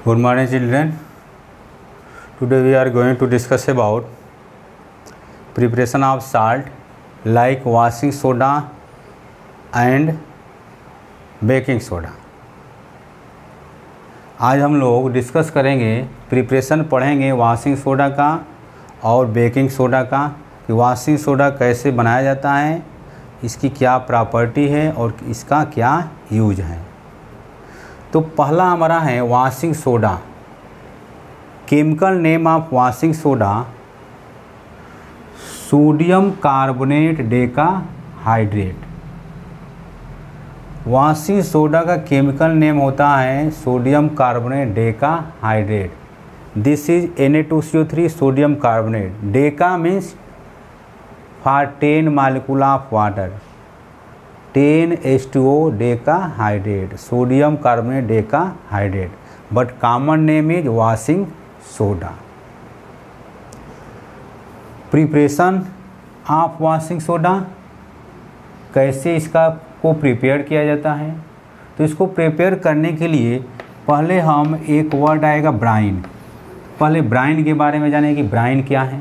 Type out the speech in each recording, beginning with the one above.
Good morning children. Today we are going to discuss about preparation of salt like washing soda and baking soda. आज हम लोग discuss करेंगे, preparation पढ़ेंगे washing soda का और baking soda का, कि वाशिंग सोडा कैसे बनाया जाता है, इसकी क्या प्रॉपर्टी है और इसका क्या यूज है। तो पहला हमारा है washing soda. Chemical name of washing soda sodium carbonate Deka hydrate. Washing soda का केमिकल नेम होता है sodium carbonate Deka hydrate. This is Na2CO3 sodium carbonate. Deka means for 10 molecule of water, 10H2O Deka hydrate, sodium carbonate Deka hydrate, but common name is washing soda. Preparation of washing soda, कैसे इसका को prepare किया जाता है। तो इसको प्रिपेयर करने के लिए पहले हम एक वर्ड आएगा ब्राइन। पहले ब्राइन के बारे में जाने कि ब्राइन क्या है।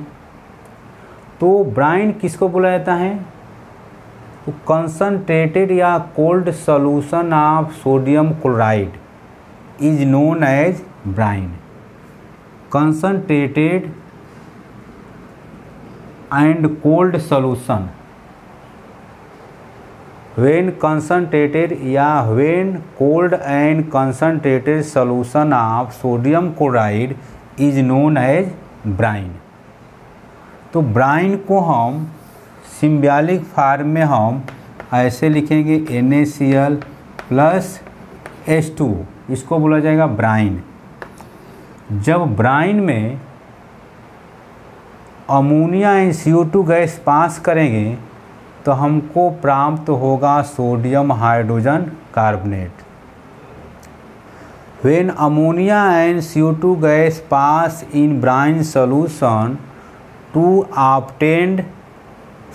तो ब्राइन किसको बोला जाता है, तो कंसनट्रेटेड या cold solution of sodium chloride is known as brine. Concentrated and cold solution, when concentrated या when cold and concentrated solution of sodium chloride is known as brine। तो ब्राइन को हम सिम्बॉलिक फॉर्म में हम ऐसे लिखेंगे NaCl plus H2, इसको बोला जाएगा ब्राइन। जब ब्राइन में ammonia and CO2 gas pass करेंगे तो हमको प्राप्त होगा sodium hydrogen carbonate. When ammonia and CO2 gas pass in brine solution to obtain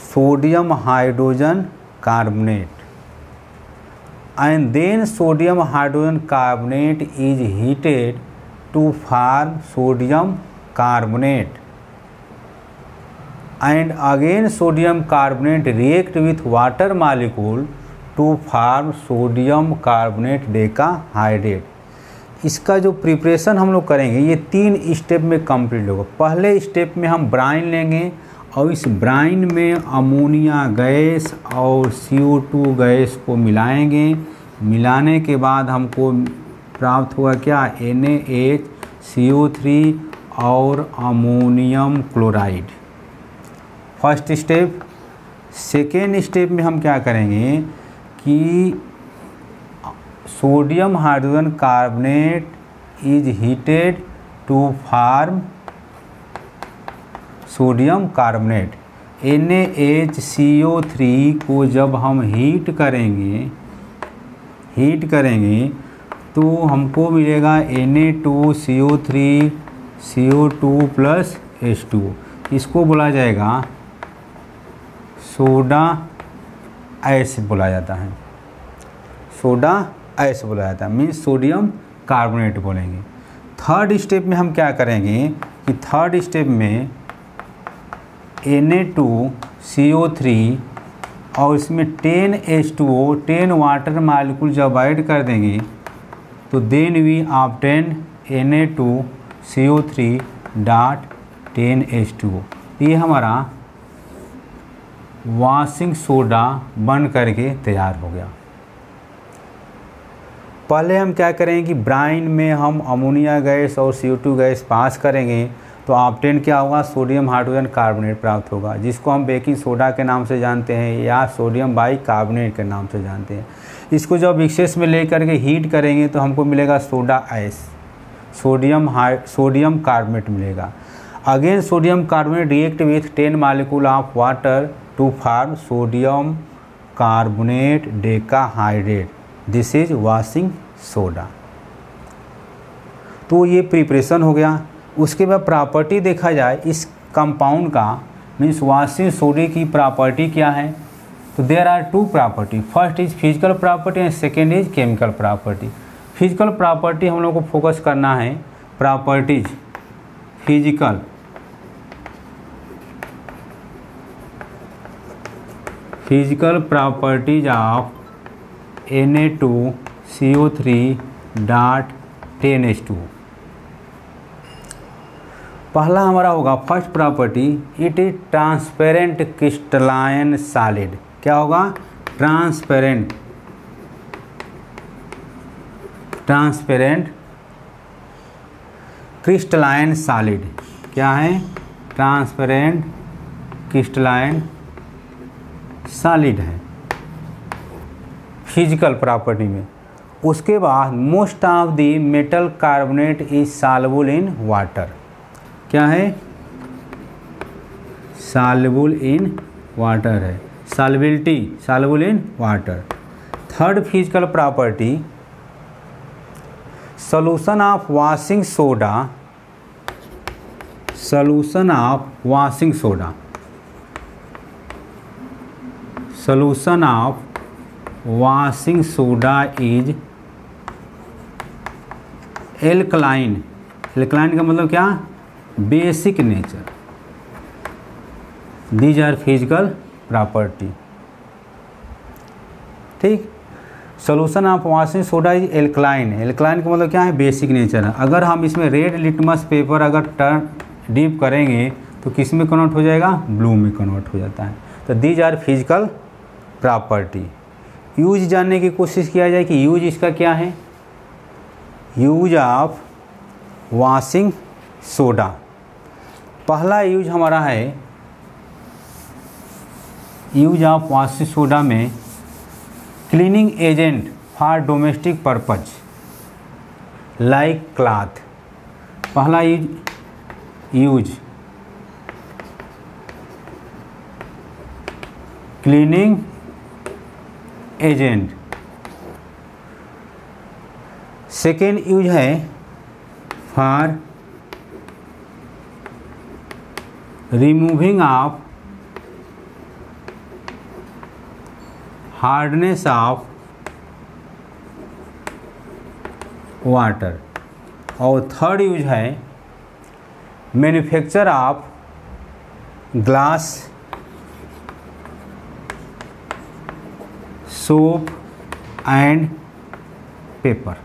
sodium hydrogen carbonate, and then sodium hydrogen carbonate is heated to form sodium carbonate, and again sodium carbonate react with water molecule to form sodium carbonate decahydrate। इसका जो preparation हम लोग करेंगे ये 3 step में complete होगा। पहले step में हम ब्राइन लेंगे और इस ब्राइन में अमोनिया गैस और CO2 गैस को मिलाएंगे। मिलाने के बाद हमको प्राप्त होगा क्या, NaHCO3 और ammonium chloride, first step. Second step में हम क्या करेंगे कि sodium hydrogen carbonate is heated to form sodium carbonate. NaHCO3 को जब हम हीट करेंगे तो हमको मिलेगा Na2CO3 CO2 प्लस H2, इसको बोला जाएगा सोडा ऐश बोला जाता है। सोडा ऐश बोला जाता है मीन्स सोडियम कार्बोनेट बोलेंगे। थर्ड स्टेप में हम क्या करेंगे कि थर्ड स्टेप में Na2CO3 और इसमें 10H2O 10 वाटर मालिक्यूल जब ऐड कर देंगे तो then we obtain Na2CO3 dot 10H2O। ये हमारा वाशिंग सोडा बन करके तैयार हो गया। पहले हम क्या करेंगे कि ब्राइन में हम अमोनिया गैस और CO2 गैस पास करेंगे तो ऑब्टेन क्या होगा, सोडियम हाइड्रोजन कार्बोनेट प्राप्त होगा, जिसको हम बेकिंग सोडा के नाम से जानते हैं या सोडियम बाइकार्बोनेट के नाम से जानते हैं। इसको जब एक्सेस में ले करके हीट करेंगे तो हमको मिलेगा सोडा ऐश, सोडियम कार्बोनेट मिलेगा। Again sodium carbonate react with 10 molecule of water to form sodium carbonate decahydrate. This is washing soda. तो ये प्रिपरेशन हो गया। उसके बाद प्रॉपर्टी देखा जाए इस कंपाउंड का, मीन्स वाशिंग सोडे की प्रॉपर्टी क्या है। तो there are 2 property, first is physical property and second is chemical property. Physical property हम लोग को फोकस करना है, properties physical properties of Na2CO3.10H2। पहला हमारा होगा first property, it is transparent crystalline solid. क्या होगा? Transparent crystalline solid. क्या है? ट्रांसपेरेंट क्रिस्टलाइन सॉलिड है फिजिकल प्रॉपर्टी में। उसके बाद most of the metal carbonate is soluble in water. क्या है? सॉल्युबल इन वाटर है, solubility, soluble in water. Third physical property, solution of washing soda, solution of washing soda, solution of washing soda is alkaline. Alkaline का मतलब क्या? Basic nature. These are physical property. ठीक, solution of washing soda is alkaline. Alkaline का मतलब क्या है? Basic nature है। अगर हम इसमें रेड लिटमस पेपर अगर टर्न डीप करेंगे तो किस में कन्वर्ट हो जाएगा? ब्लू में कन्वर्ट हो जाता है। तो these are physical property. Use जानने की कोशिश किया जाए कि यूज इसका क्या है। यूज ऑफ वॉशिंग सोडा, पहला यूज हमारा है, यूज ऑफ वॉशिंग सोडा में cleaning agent for domestic purpose like cloth. पहला use cleaning agent. Second use है for removing of hardness of water. और थर्ड यूज है manufacture of glass, soap and paper.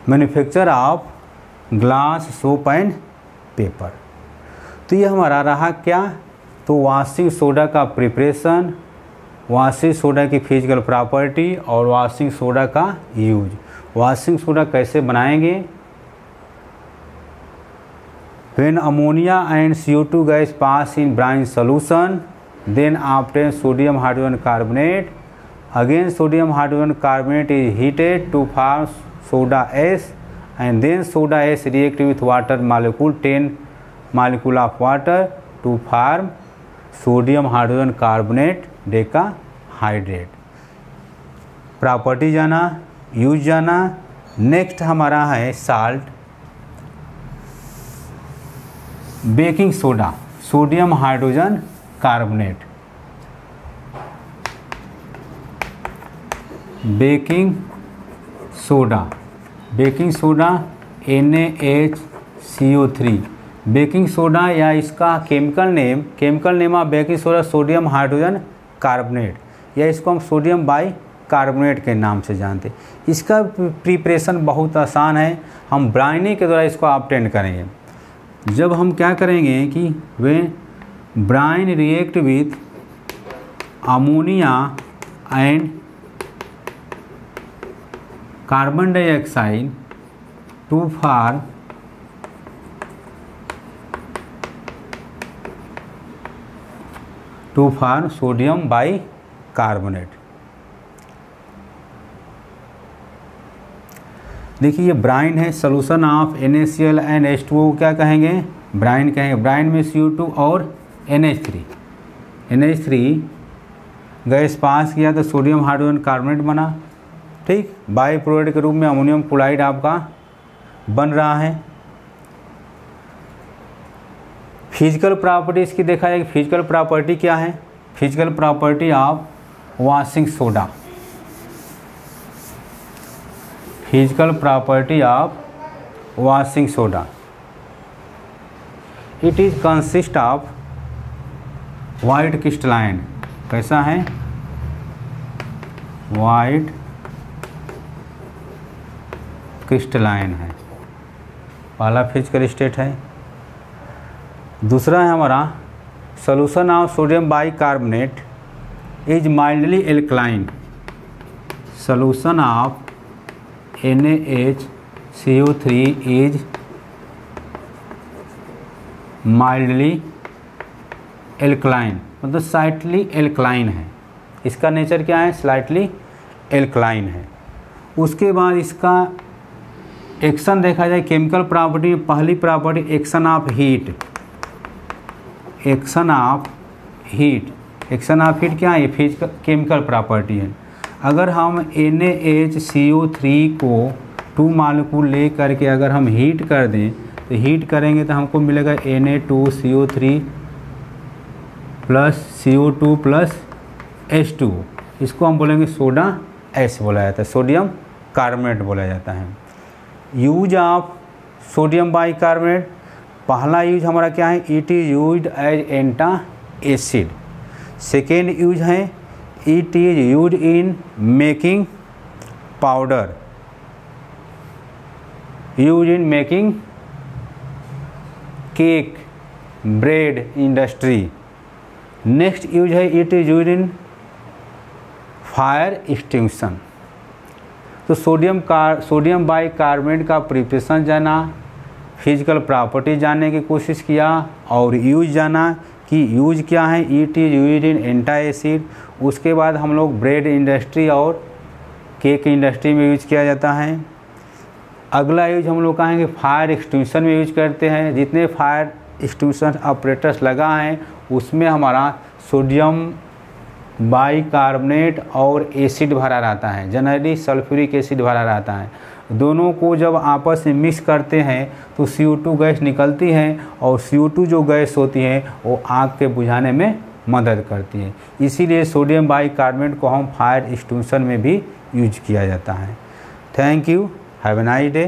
Manufacture of glass, soap and paper. तो ये हमारा रहा क्या? तो वॉशिंग सोडा का प्रिपरेशन, वॉशिंग सोडा की फिजिकल प्रॉपर्टी और वॉशिंग सोडा का यूज। वॉशिंग सोडा कैसे बनाएंगे? When ammonia and CO2 gas pass in brine solution, then obtain sodium hydrogen carbonate. Again sodium hydrogen carbonate is heated to form soda S, and then soda S react with water molecule, 10 molecule of water to form sodium hydrogen carbonate decahydrate। Property जाना, use जाना। Next हमारा है salt, baking soda, sodium hydrogen carbonate. Baking soda NaHCO3। Baking soda या इसका chemical name of baking soda sodium hydrogen carbonate, या इसको हम sodium by carbonate के नाम से जानते हैं। इसका प्रिपरेशन बहुत आसान है, हम ब्राइनिंग के द्वारा इसको ऑब्टेन करेंगे। जब हम क्या करेंगे कि we brine react with ammonia and carbon dioxide to form sodium bicarbonate. देखिए ये ब्राइन है, solution of NaCl and H2O क्या कहेंगे? ब्राइन कहेंगे। ब्राइन में CO2 और NH3 गैस पास किया तो सोडियम हाइड्रोजन कार्बोनेट बना। ठीक, बाई प्रोडक्ट के रूप में अमोनियम क्लोराइड आपका बन रहा है। फिजिकल प्रॉपर्टी इसकी देखा जाए, फिजिकल प्रॉपर्टी क्या है? Physical property of washing soda, physical property of washing soda, it is consist of white crystalline, कैसा है, वाइट क्रिस्टलाइन है, पहला फिजिकल स्टेट है। दूसरा है हमारा solution of sodium bicarbonate is mildly alkaline, solution of NaHCO3 is mildly alkaline, मतलब slightly alkaline है, इसका नेचर क्या है, स्लाइटली एल्कलाइन है। उसके बाद इसका एक्शन देखा जाए केमिकल प्रॉपर्टी में, पहली property action of heat, action of heat, action of heat क्या है, ये फिजिकल केमिकल प्रॉपर्टी है। अगर हम NaHCO3 को 2 मालिक्यूल ले करके अगर हम हीट कर दें तो हीट करेंगे तो हमको मिलेगा Na2CO3 plus CO2 plus H2, इसको हम बोलेंगे सोडा ऐश बोला जाता है, सोडियम कार्बोनेट बोला जाता है। यूज ऑफ सोडियम बाइकार्बोनेट, पहला यूज हमारा क्या है, it is used as antacid. Second use है it is used in making powder, use in making cake, bread industry. Next use है it is used in fire extinction. तो sodium bicarbonate का preparation जाना, physical property जानने की कोशिश किया और यूज जाना कि यूज क्या है, it is used in antacid. उसके बाद हम लोग ब्रेड इंडस्ट्री और केक इंडस्ट्री में यूज किया जाता है। अगला यूज हम लोग कहेंगे फायर एक्सटिंक्शन में यूज करते हैं। जितने फायर एक्सटिंक्शन ऑपरेटर्स लगा है उसमें हमारा सोडियम बाइकार्बोनेट और एसिड भरा रहता है, जनरली सल्फ्यूरिक एसिड भरा रहता है। दोनों को जब आपस में मिक्स करते हैं तो CO2 गैस निकलती है और CO2 जो गैस होती है वो आग के बुझाने में मदद करती है। इसीलिए सोडियम बाइकार्बोनेट को हम फायर एक्सटिंक्शन में भी यूज किया जाता है। Thank you, have a nice day.